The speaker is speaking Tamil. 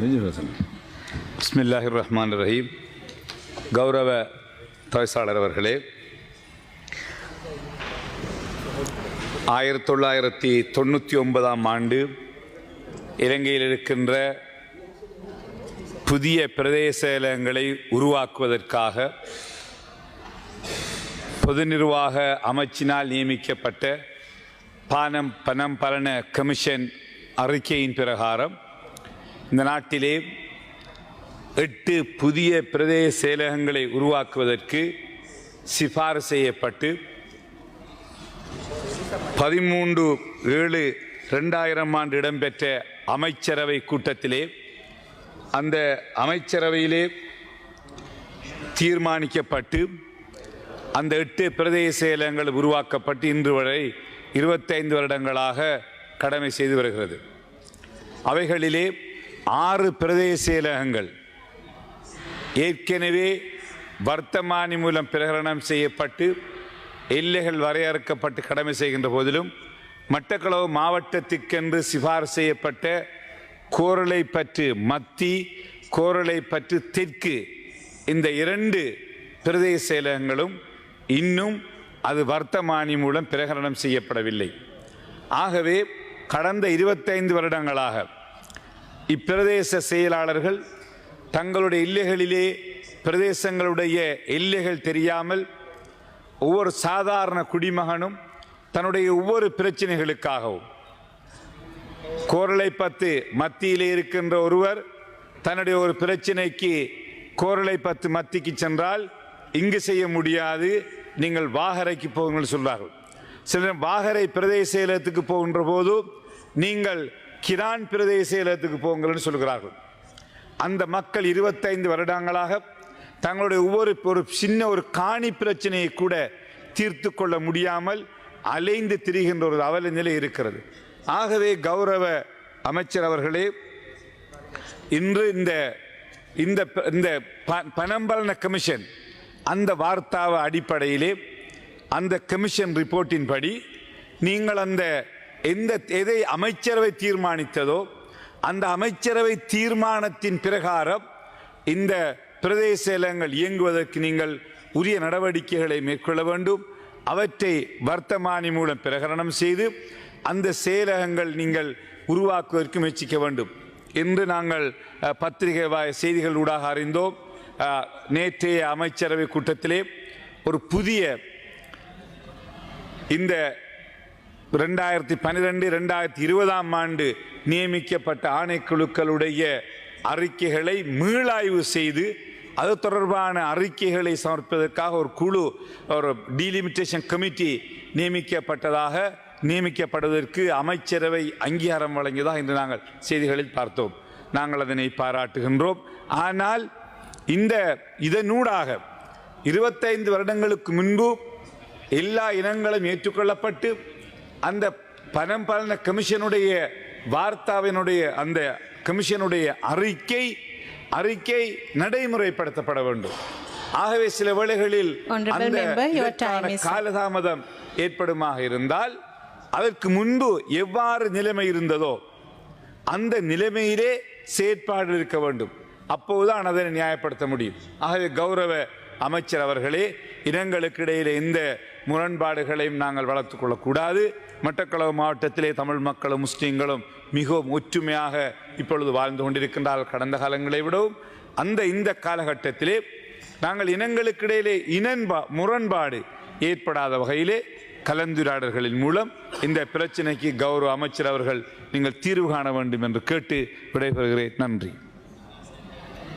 பிஸ்மில்லாஹிர் ரஹ்மானிர் ரஹீம். கௌரவ தவிசாளர் அவர்களே, 1999ஆம் ஆண்டு இலங்கையில் இருக்கின்ற புதிய பிரதேச செயலகங்களை உருவாக்குவதற்காக பொது நிர்வாக அமைச்சினால் நியமிக்கப்பட்ட பணம் பலன கமிஷன் அறிக்கையின் பிரகாரம் இந்த நாட்டிலே 8 புதிய பிரதேச செயலகங்களை உருவாக்குவதற்கு சிபாரிசு செய்யப்பட்டு 13/7/2000 ஆண்டு இடம்பெற்ற அமைச்சரவை கூட்டத்திலே அந்த அமைச்சரவையிலே தீர்மானிக்கப்பட்டு அந்த 8 பிரதேச செயலகங்கள் உருவாக்கப்பட்டு இன்று வரை 25 வருடங்களாக கடமை செய்து வருகிறது. அவைகளிலே 6 பிரதேச செயலகங்கள் ஏற்கனவே வர்த்தமானி மூலம் பிரகடனம் செய்யப்பட்டு எல்லைகள் வரையறுக்கப்பட்டு கடமை செய்கின்ற போதிலும் மட்டக்களப்பு மாவட்டத்திற்கென்று சிபாரிசு செய்யப்பட்ட கோரளைப்பற்று மத்தி, கோரளைப்பற்று தெற்கு இந்த 2 பிரதேச செயலகங்களும் இன்னும் அது வர்த்தமானி மூலம் பிரகடனம் செய்யப்படவில்லை. ஆகவே கடந்த 25 வருடங்களாக இப்பிரதேச செயலாளர்கள் தங்களுடைய எல்லைகளிலே பிரதேசங்களுடைய எல்லைகள் தெரியாமல் ஒவ்வொரு சாதாரண குடிமகனும் தன்னுடைய ஒவ்வொரு பிரச்சனைகளுக்காகவும் கோரளைப்பத்து மத்தியிலே இருக்கின்ற ஒருவர் தன்னுடைய ஒரு பிரச்சனைக்கு கோரளைப்பத்து மத்திக்கு சென்றால் இங்கு செய்ய முடியாது, நீங்கள் வாகரைக்கு போகுங்கள் சொல்வார்கள். சிலர் வாகரை பிரதேச செயலகத்துக்கு போகின்ற போது நீங்கள் கிரான் பிரதேச செயலகத்துக்கு போங்கள் சொல்கிறார்கள். அந்த மக்கள் 25 வருடங்களாக தங்களுடைய ஒரு சின்ன ஒரு காணி பிரச்சனையை கூட தீர்த்து கொள்ள முடியாமல் அலைந்து திரிகின்ற ஒரு அவல நிலை இருக்கிறது. ஆகவே கௌரவ அமைச்சர் அவர்களே, இன்று இந்த பணம்பலன கமிஷன் அந்த வார்த்தாவ அடிப்படையிலே அந்த கமிஷன் ரிப்போர்ட்டின் படி நீங்கள் எதை அமைச்சரவை தீர்மானித்ததோ அந்த அமைச்சரவை தீர்மானத்தின் பிரகாரம் இந்த பிரதேச செயலகங்கள் இயங்குவதற்கு நீங்கள் உரிய நடவடிக்கைகளை மேற்கொள்ள வேண்டும். அவற்றை வர்த்தமானி மூலம் பிரகடனம் செய்து அந்த செயலகங்கள் நீங்கள் உருவாக்குவதற்கு முயற்சிக்க வேண்டும் என்று நாங்கள் பத்திரிகை செய்திகள் ஊடாக அறிந்தோம். நேற்றைய அமைச்சரவை கூட்டத்திலே ஒரு புதிய இந்த 2012-2020ஆம் ஆண்டு நியமிக்கப்பட்ட ஆணைக்குழுக்களுடைய அறிக்கைகளை மீளாய்வு செய்து அது தொடர்பான அறிக்கைகளை சமர்ப்பதற்காக ஒரு குழு, ஒரு டீலிமிட்டேஷன் கமிட்டி நியமிக்கப்படுவதற்கு அமைச்சரவை அங்கீகாரம் வழங்கியதாக இன்று நாங்கள் செய்திகளில் பார்த்தோம். நாங்கள் அதனை பாராட்டுகின்றோம். ஆனால் இதனூடாக 25 வருடங்களுக்கு முன்பு எல்லா இனங்களும் ஏற்றுக்கொள்ளப்பட்டு அந்த பணம்பலன கமிஷனுடைய வார்த்தாவினுடைய அந்த கமிஷனுடைய அறிக்கை நடைமுறைப்படுத்தப்பட வேண்டும். ஆகவே சில வேளைகளில் காலதாமதம் ஏற்படுமாக இருந்தால் அதற்கு முன்பு எவ்வாறு நிலைமை இருந்ததோ அந்த நிலைமையிலே செயற்பாடு இருக்க வேண்டும். அப்போதுதான் அதனை நியாயப்படுத்த முடியும். ஆகவே கௌரவ அமைச்சர் அவர்களே, இனங்களுக்கு இடையிலே எந்த முரண்பாடுகளையும் நாங்கள் வளர்த்து கொள்ளக்கூடாது. மட்டக்களப்பு மாவட்டத்திலே தமிழ் மக்களும் முஸ்லீம்களும் மிகவும் ஒற்றுமையாக இப்பொழுது வாழ்ந்து கொண்டிருக்கின்றார்கள் கடந்த காலங்களை விடவும். இந்த காலகட்டத்திலே நாங்கள் இனங்களுக்கு இடையிலே முரண்பாடு ஏற்படாத வகையிலே கலந்துரையாடல்களின் மூலம் இந்த பிரச்சனைக்கு கௌரவ அமைச்சர் அவர்கள் நீங்கள் தீர்வு காண வேண்டும் என்று கேட்டு விடைபெறுகிறேன். நன்றி.